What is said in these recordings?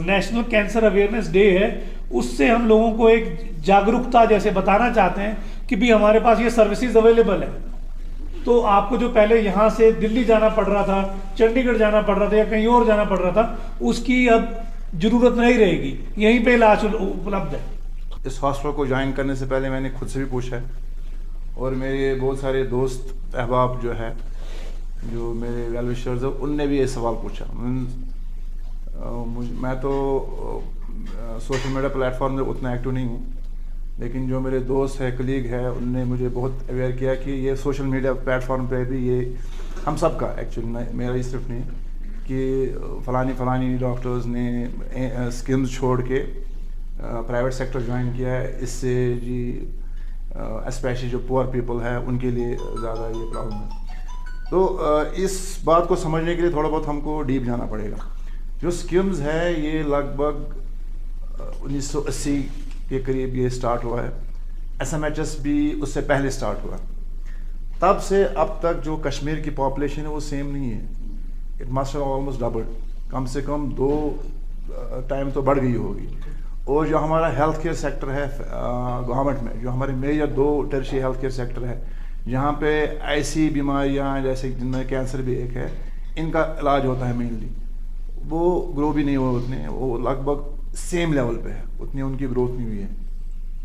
National cancer awareness day ہے، اس سے ہم لوگوں کو ایک جاگرکتا جیسے بتانا چاہتے ہیں کہ بھی ہمارے پاس یہ سروسز اویلیبل ہیں. تو آپ کو جو پہلے یہاں سے دلی جانا پڑ رہا تھا، چنڈی گڑھ جانا پڑ رہا تھا یا کہیں اور جانا پڑ رہا تھا، اس کی اب ضرورت نہیں رہے گی، یہیں پہ علاج اپلبدھ ہے. اس ہاسپٹل کو جوائن کرنے سے پہلے میں نے خود سے بھی پوچھا ہے، اور میرے بہت سارے دوست احباب جو ہے، جو میرے ویل وشرز ہیں، ان نے بھی یہ سوال پوچھا. میں تو سوشل میڈیا پلیٹ فارم میں اتنا ایکٹیو نہیں ہوں، لیکن جو میرے دوست ہے، کلیگ ہے، ان نے مجھے بہت اویئر کیا کہ یہ سوشل میڈیا پلیٹ فارم پہ بھی یہ ہم سب کا ایکچولی، میرا ہی صرف نہیں، کہ فلانی ڈاکٹرز نے اسکمز چھوڑ کے پرائیویٹ سیکٹر جوائن کیا ہے. اس سے جی اسپیشلی جو پور پیپل ہے ان کے لیے زیادہ یہ پرابلم ہے. تو اس بات کو سمجھنے کے لیے تھوڑا بہت ہم کو ڈیپ جانا پڑے گا. جو اسکمز ہے یہ لگ بھگ 1980 کے قریب یہ سٹارٹ ہوا ہے. SMHS بھی اس سے پہلے سٹارٹ ہوا. تب سے اب تک جو کشمیر کی پاپولیشن ہے وہ سیم نہیں ہے. It must have almost doubled, کم سے کم 2 ٹائم تو بڑھ گئی ہوگی. اور جو ہمارا ہیلتھ کیئر سیکٹر ہے گورنمنٹ میں، جو ہمارے major 2 tertiary health care sector ہے، جہاں پہ ایسی بیماریاں جیسے جن میں کینسر بھی ایک ہے، ان کا علاج ہوتا ہے مینلی، وہ گرو بھی نہیں ہوئے اتنے، وہ لگ بھگ سیم لیول پہ ہے، اتنی ان کی گروتھ نہیں ہوئی ہے.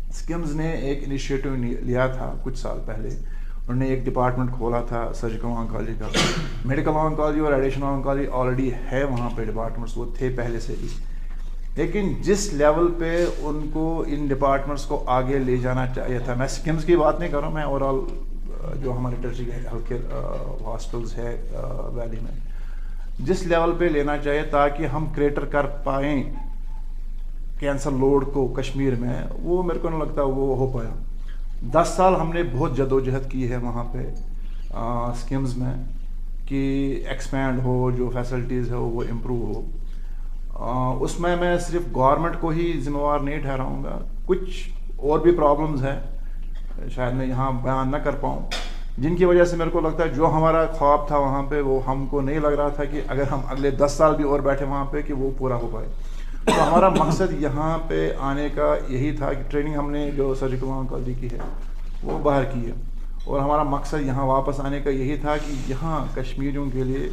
اسکمز نے ایک انیشیٹو لیا تھا کچھ سال پہلے. انہوں نے ایک ڈپارٹمنٹ کھولا تھا سرجیکل آنکالوجی کا. میڈیکل آنکالوجی اور ایڈیشنل آنکالوجی آلریڈی ہے وہاں پہ، ڈپارٹمنٹس وہ تھے پہلے سے بھی. لیکن جس لیول پہ ان کو ان ڈپارٹمنٹس کو آگے لے جانا چاہیے تھا، میں اسکمز کی بات نہیں کر رہا ہوں، میں اوور آل جو ہمارے ٹرشری ہیلتھ کیئر ہاسپٹلس ہے ویلی میں، جس لیول پہ لینا چاہیے تاکہ ہم کریٹر کر پائیں کینسر لوڈ کو کشمیر میں، وہ میرے کو نہیں لگتا وہ ہو پایا. 10 سال ہم نے بہت جدوجہد کی ہے وہاں پہ اسکمز میں کہ ایکسپینڈ ہو، جو فیسلٹیز ہے وہ امپروو ہو. اس میں صرف گورنمنٹ کو ہی ذمہ وار نہیں ٹھہراؤں گا، کچھ اور بھی پرابلمز ہیں شاید میں یہاں بیان نہ کر پاؤں، جن کی وجہ سے میرے کو لگتا ہے جو ہمارا خواب تھا وہاں پہ وہ ہم کو نہیں لگ رہا تھا کہ اگر ہم اگلے 10 سال بھی اور بیٹھے وہاں پہ کہ وہ پورا ہو پائے. تو ہمارا مقصد یہاں پہ آنے کا یہی تھا کہ ٹریننگ ہم نے جو سرجیکل آنکالوجی کی ہے وہ باہر کی ہے، اور ہمارا مقصد یہاں واپس آنے کا یہی تھا کہ یہاں کشمیریوں کے لیے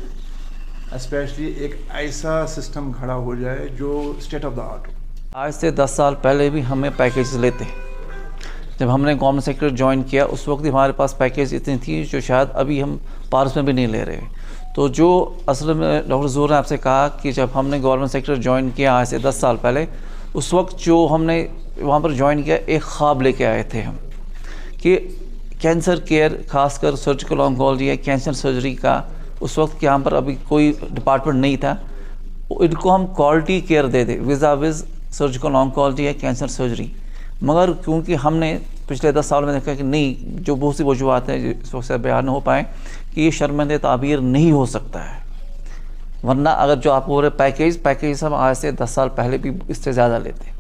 اسپیشلی ایک ایسا سسٹم کھڑا ہو جائے جو اسٹیٹ آف دا آرٹ ہو. آج سے 10 سال پہلے بھی ہمیں پیکیج لیتے. جب ہم نے گورنمنٹ سیکٹر جوائن کیا اس وقت ہمارے پاس پیکیج اتنی تھی جو شاید ابھی ہم پارس میں بھی نہیں لے رہے. تو جو اصل میں ڈاکٹر ظہور نے آپ سے کہا کہ جب ہم نے گورنمنٹ سیکٹر جوائن کیا آج سے 10 سال پہلے، اس وقت جو ہم نے وہاں پر جوائن کیا ایک خواب لے کے آئے تھے ہم کہ کینسر کیئر، خاص کر سرجیکل آنکالوجی یا کینسر سرجری کا اس وقت یہاں پر ابھی کوئی ڈپارٹمنٹ نہیں تھا، ان کو ہم کوالٹی کیئر دے دیں وز سرجیکل آنکالوجی یا کینسر سرجری. مگر کیونکہ ہم نے پچھلے 10 سال میں دیکھا کہ نہیں، جو بہت سی وجوہات ہیں اس وقت سے بیان ہو پائیں کہ یہ شرمندہ تعبیر نہیں ہو سکتا ہے. ورنہ اگر جو آپ کو پیکیج ہم آج سے 10 سال پہلے بھی اس سے زیادہ لیتے.